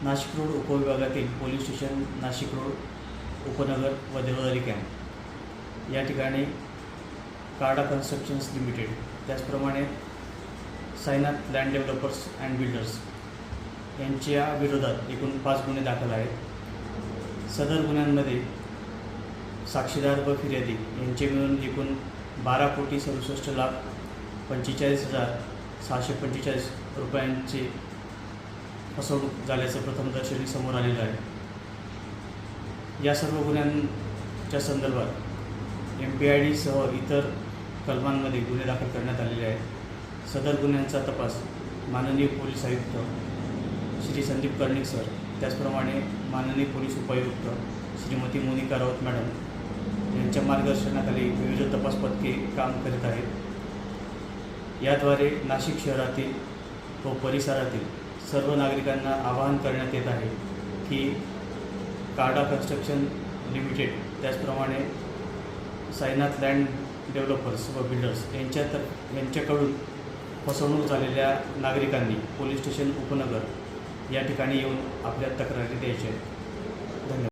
Nashik road उपविभागातील police station, Nashik road उपनगर व देवदारी कॅम्प या ठिकाणी कार्डा कन्स्ट्रक्शन्स लिमिटेड, त्याचप्रमाणे Sainath land developers and builders यांच्या विरोधात एकूण 5 गुन्हे दाखल आहेत। सदर गुन्ह्यांमध्ये साक्षीदार व फिर्यादी यांचे मिळून एकूण 12,67,45,645 रुपयांची फसवणूक झाल्याचं प्रथमदर्शनी समोर आलेलं आहे। या सर्व गुन्ह्यांच्या संदर्भात MPID सह इतर कलमांमध्ये गुन्हे दाखल करण्यात आलेले आहेत। सदर गुन्ह्यांचा तपास माननीय पोलीस आयुक्त श्री संदीप कर्णिक सर, त्याचप्रमाणे माननीय पोलीस उपायुक्त श्रीमती मोनिका राऊत मॅडम यांच्या मार्गदर्शनाखाली विविध तपास पथके काम करीत आहेत। याद्वारे नाशिक शहरातील व परिसरातील सर्व नागरिकांना आवाहन करण्यात येत आहे की कार्डा कन्स्ट्रक्शन लिमिटेड, त्याचप्रमाणे साईनाथ लँड डेव्हलपर्स व बिल्डर्स यांच्याकडून फसवणूक झालेल्या नागरिकांनी पोलीस स्टेशन उपनगर या ठिकाणी येऊन आपल्या तक्रारी द्यायच्या आहेत।